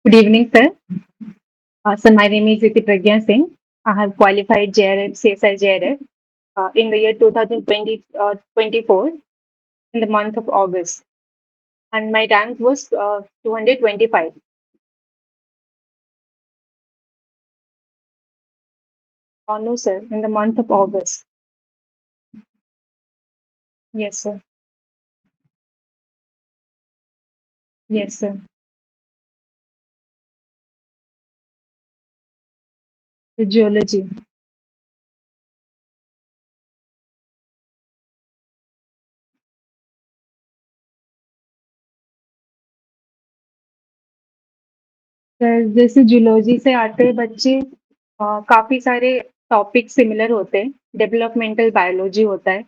Good evening, sir. Sir, my name is Iti Pragya Singh. I have qualified JRF, CSI JRF in the year 2020, 24 in the month of August. And my rank was 225. No, sir, in the month of August. Yes, sir. Yes, sir. The geology. Sir, जैसे zoology से आते बच्चे काफ़ी सारे topic similar होते हैं। Developmental biology होता है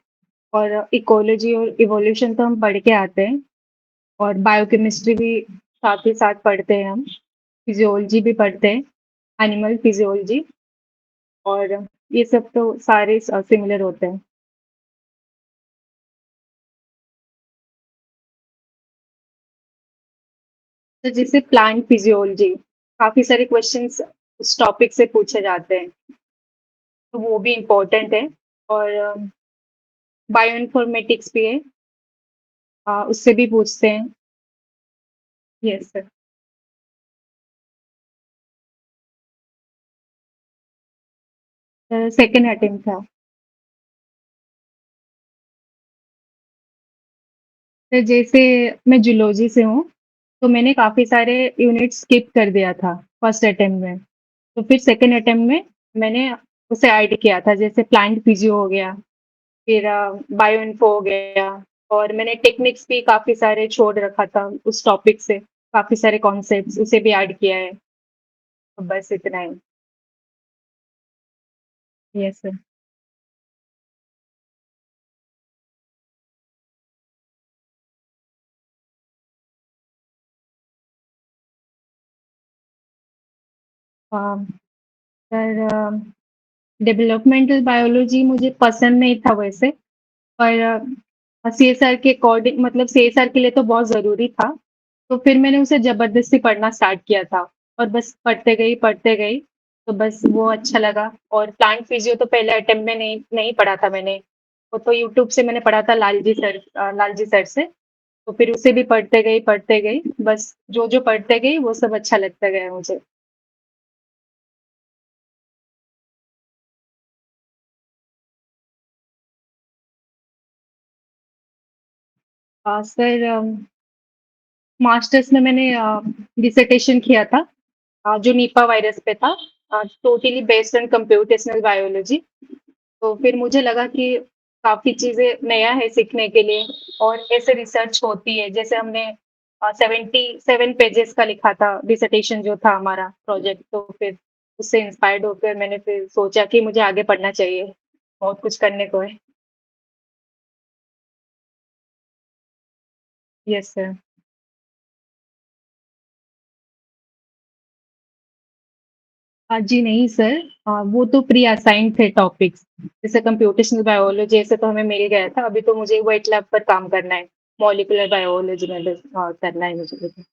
और इकोलॉजी और इवोल्यूशन तो हम पढ़ के आते हैं। और बायोकेमिस्ट्री भी साथ ही साथ पढ़ते हैं हम। फिजियोलॉजी भी पढ़ते हैं, एनिमल फिजियोलॉजी और ये सब तो सारे सिमिलर होते हैं। तो जैसे प्लांट फिजियोलॉजी, काफ़ी सारे क्वेश्चंस उस टॉपिक से पूछे जाते हैं, तो वो भी इम्पोर्टेंट है और बायो इन्फॉर्मेटिक्स भी है, उससे भी पूछते हैं। Yes sir. सेकंड अटेम्प्ट था। तो जैसे मैं जूलॉजी से हूँ, तो मैंने काफ़ी सारे यूनिट स्किप कर दिया था फर्स्ट अटेम्प्ट में। तो फिर सेकंड अटेम्प्ट में मैंने उसे ऐड किया था, जैसे प्लांट फिजियो हो गया, फिर बायो इन्फो हो गया और मैंने टेक्निक्स भी काफ़ी सारे छोड़ रखा था उस टॉपिक से, काफ़ी सारे कॉन्सेप्ट्स उसे भी ऐड किया है। तो बस इतना ही। Yes sir. Sir, developmental biology मुझे पसंद नहीं था वैसे, पर सीएसआर के अकॉर्डिंग मतलब सीएसआर के लिए तो बहुत ज़रूरी था, तो फिर मैंने उसे ज़बरदस्ती पढ़ना स्टार्ट किया था और बस पढ़ते गई, तो बस वो अच्छा लगा और प्लांट फिजियो तो पहले अटेम्प्ट में नहीं नहीं पढ़ा था मैंने, वो तो यूट्यूब से मैंने पढ़ा था लालजी सर से, तो फिर उसे भी पढ़ते गई, बस जो-जो पढ़ते गई वो सब अच्छा लगता गया मुझे। सर मास्टर्स में मैंने डिसर्टेशन किया था जो निपा वायरस पे था, totally based on computational biology. तो फिर मुझे लगा कि काफ़ी चीज़ें नया है सीखने के लिए और ऐसे रिसर्च होती है, जैसे हमने 77 पेजेज़ का लिखा था डिसर्टेशन जो था हमारा प्रोजेक्ट, तो फिर उससे इंस्पायर्ड होकर मैंने फिर सोचा कि मुझे आगे पढ़ना चाहिए, बहुत कुछ करने को है। Yes sir. जी नहीं सर, वो तो प्री असाइन्ड थे टॉपिक्स। जैसे कंप्यूटेशनल बायोलॉजी ऐसे तो हमें मिल गया था, अभी तो मुझे वेट लैब पर काम करना है। मॉलिक्यूलर बायोलॉजी में बस करना है मुझे अभी।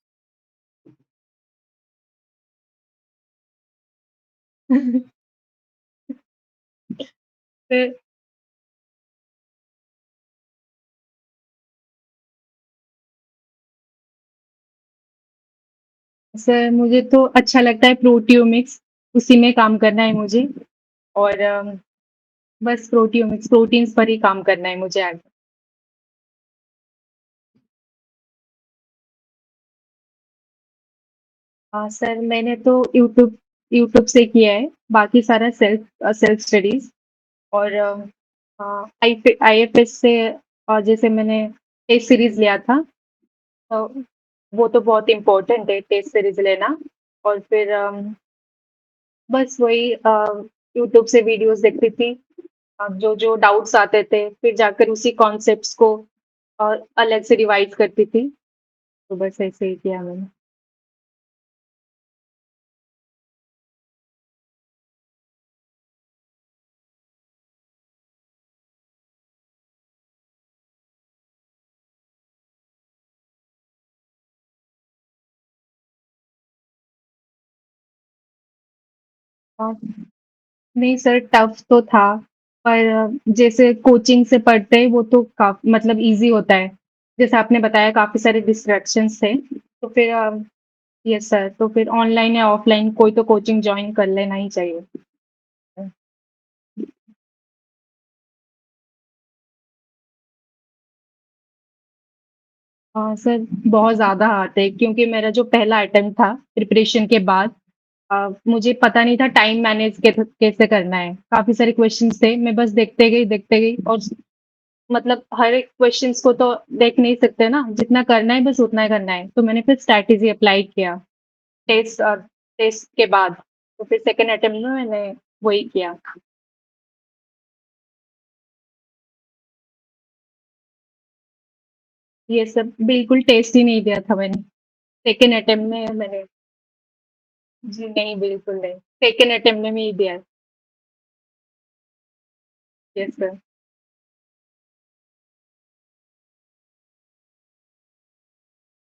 फिर सर मुझे तो अच्छा लगता है प्रोटियोमिक्स, उसी में काम करना है मुझे और बस प्रोटियोमिक्स, प्रोटीन्स पर ही काम करना है मुझे आगे। सर मैंने तो यूट्यूब से किया है, बाकी सारा सेल्फ स्टडीज़ और आईएफएस से जैसे मैंने टेस्ट सीरीज़ लिया था, तो वो तो बहुत इम्पोर्टेंट है टेस्ट सीरीज़ लेना और फिर बस वही यूट्यूब से वीडियोज़ देखती थी, जो डाउट्स आते थे, फिर जाकर उसी कॉन्सेप्ट्स को अलग से रिवाइज़ करती थी, तो बस ऐसे ही किया मैंने। अ, नहीं सर टफ तो था, पर जैसे कोचिंग से पढ़ते हैं वो तो मतलब ईज़ी होता है। जैसे आपने बताया काफ़ी सारे डिस्ट्रैक्शंस थे, तो फिर यस सर, तो फिर ऑनलाइन या ऑफलाइन कोई तो कोचिंग जॉइन कर लेना ही चाहिए। सर बहुत ज़्यादा हार्ड है क्योंकि मेरा जो पहला अटेम्प्ट था प्रिपरेशन के बाद मुझे पता नहीं था टाइम मैनेज कैसे करना है। काफ़ी सारे क्वेश्चन्स थे, मैं बस देखते गई और मतलब हर एक क्वेश्चंस को तो देख नहीं सकते ना, जितना करना है बस उतना ही करना है। तो मैंने फिर स्ट्रैटेजी अप्लाई किया टेस्ट टेस्ट के बाद। तो फिर सेकंड अटेम्प्ट में मैंने वही किया। ये सब बिल्कुल टेस्ट ही नहीं दिया था मैंने। सेकंड अटेम्प्ट में मैंने जी नहीं, बिल्कुल नहीं। सेकंड अटेम्प्ट में ही दिया। Yes sir.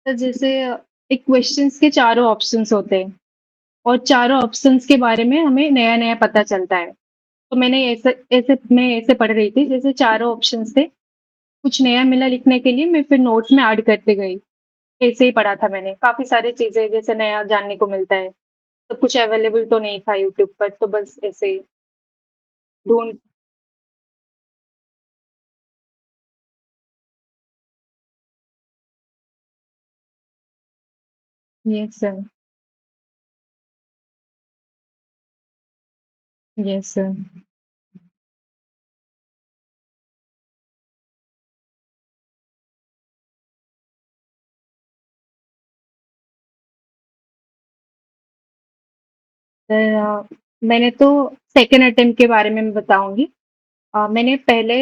तो जैसे एक क्वेश्चंस के चारों ऑप्शंस होते हैं और चारों ऑप्शंस के बारे में हमें नया-नया पता चलता है। तो मैंने ऐसे पढ़ रही थी जैसे चारों ऑप्शंस थे, कुछ नया मिला लिखने के लिए मैं फिर नोट्स में ऐड करते गई। ऐसे ही पढ़ा था मैंने, काफ़ी सारी चीज़ें जैसे नया जानने को मिलता है। सब कुछ अवेलेबल तो नहीं था यूट्यूब पर, तो बस ऐसे ही ढूँढ yes sir, yes sir. Sir मैंने तो सेकंड अटेम्प्ट के बारे में बताऊँगी। मैंने पहले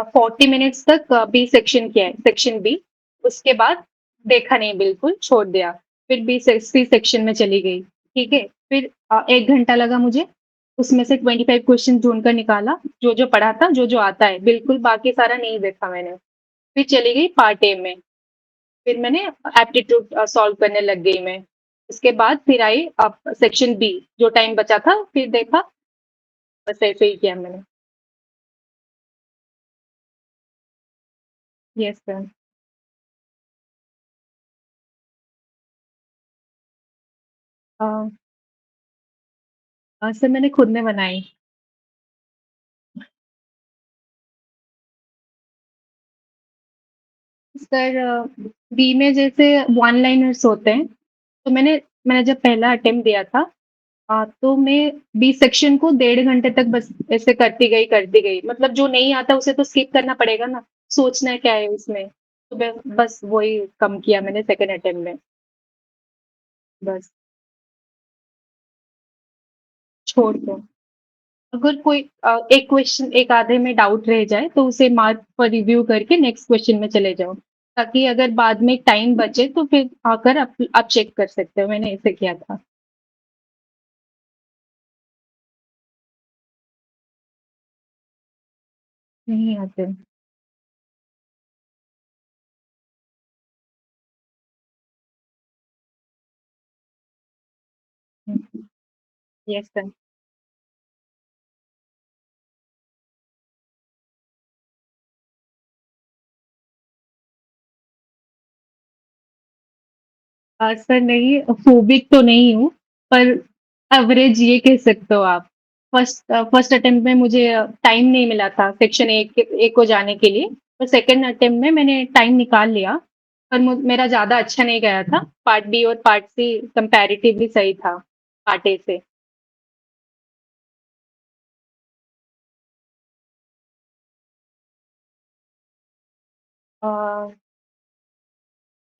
40 मिनट्स तक बी सेक्शन किया है, सेक्शन बी। उसके बाद देखा नहीं बिल्कुल, छोड़ दिया। फिर सी सेक्शन में चली गई, ठीक है? फिर 1 घंटा लगा मुझे, उसमें से 25 क्वेश्चन ढूँढ कर निकाला, जो-जो पढ़ा था, जो-जो आता है, बिल्कुल बाकी सारा नहीं देखा मैंने। फिर चली गई पार्ट ए में, फिर मैंने एप्टीट्यूड सॉल्व करने लग गई मैं। उसके बाद फिर आई सेक्शन बी, जो टाइम बचा था, फिर देखा, बस ऐसे ही किया मैंने। Yes sir. अ सर मैंने खुद ने बनाई। सर बी में जैसे वन लाइनर्स होते हैं, तो मैंने जब पहला अटेम्प्ट दिया था तो मैं बी सेक्शन को 1.5 घंटे तक बस ऐसे करती गई। मतलब जो नहीं आता उसे तो स्किप करना पड़ेगा ना, सोचना क्या है उसमें। तो बस वही कम किया मैंने सेकंड अटेम्प्ट में, बस छोड़ दो। अगर कोई एक क्वेश्चन एक आधे में डाउट रह जाए तो उसे मार्क पर रिव्यू करके नेक्स्ट क्वेश्चन में चले जाओ। ताकि अगर बाद में टाइम बचे तो फिर आकर आप चेक कर सकते हो। मैंने ऐसे किया था। नहीं आते। हुँ, यस सर। सर नहीं, फोबिक तो नहीं हूँ, पर एवरेज ये कह सकते हो आप। फर्स्ट अटेम्प्ट में मुझे टाइम नहीं मिला था सेक्शन ए को जाने के लिए, तो सेकंड अटेम्प्ट में मैंने टाइम निकाल लिया, पर मेरा ज़्यादा अच्छा नहीं गया था। पार्ट बी और पार्ट सी कंपैरेटिवली सही था, पार्ट ए से। अ,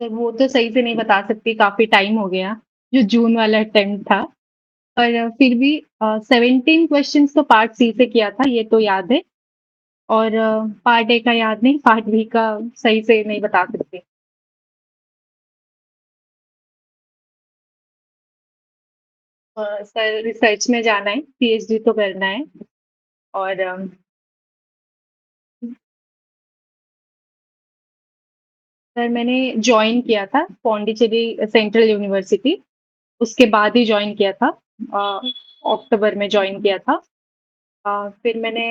तो वो तो सही से नहीं बता सकती, काफ़ी टाइम हो गया, जो जून वाला अटेम्प्ट था। पर फिर भी 17 क्वेश्चन्स तो पार्ट सी से किया था, ये तो याद है। और पार्ट ए का याद नहीं, पार्ट बी का सही से नहीं बता सकती। सर रिसर्च में जाना है, पीएचडी तो करना है और सर मैंने जॉइन किया था पौंडीचेरी सेंट्रल यूनिवर्सिटी, उसके बाद ही जॉइन किया था। अ, अक्टूबर में जॉइन किया था। फिर मैंने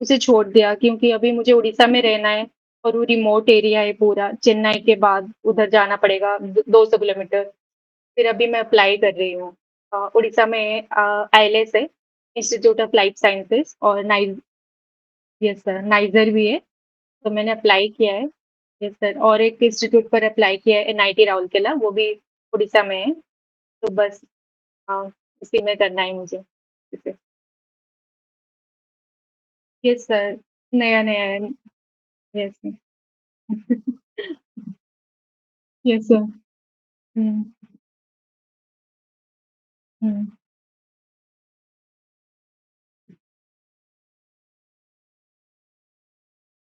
उसे छोड़ दिया क्योंकि अभी मुझे उड़ीसा में रहना है और वो रिमोट एरिया है पूरा, चेन्नई के बाद उधर जाना पड़ेगा 200 किलोमीटर। फिर अभी मैं अप्लाई कर रही हूँ। उड़ीसा में आईएलएस है, इंस्टीट्यूट ऑफ लाइफ साइंसेज़ और यस सर, नाइजर भी है, तो मैंने अप्लाई किया है। यस सर और एक इंस्टीट्यूट पर अप्लाई किया है एनआईटी राउरकेला, वो भी उड़ीसा में है। तो बस हाँ, उसी में करना है मुझे। इसे यस सर, नया-नया है। Yes sir. Yes sir. हुँ, हुँ।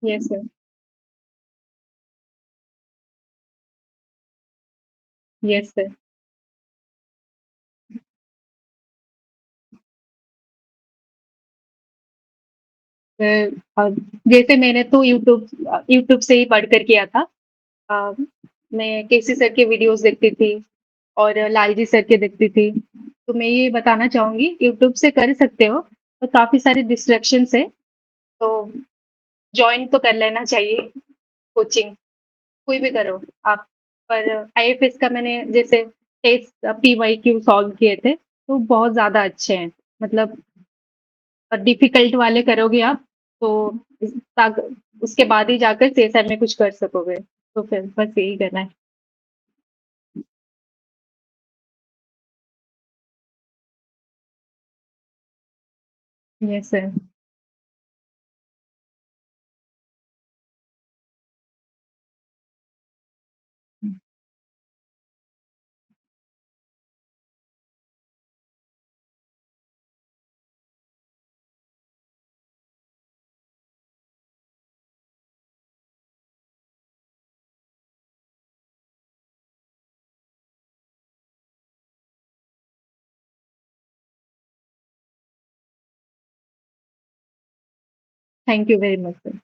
Yes sir, yes sir. अ, अब जैसे मैंने तो यूट्यूब से ही पढ़ कर किया था। अ, मैं केसी सर के वीडियोज़ देखती थी और लालजी सर के देखती थी। तो मैं ये बताना चाहूँगी यूट्यूब से कर सकते हो, तो काफ़ी सारे डिस्ट्रैक्शंस है, तो जॉइन तो कर लेना चाहिए कोचिंग, कोई भी करो आप। पर आईएफएस का मैंने जैसे टेस्ट पीवाईक्यू सॉल्व किए थे, तो बहुत ज़्यादा अच्छे हैं। मतलब डिफ़िकल्ट वाले करोगे आप, तो ताक उसके बाद ही जाकर सीएसआर में कुछ कर सकोगे। तो फिर बस यही करना है। Yes sir. Thank you very much sir.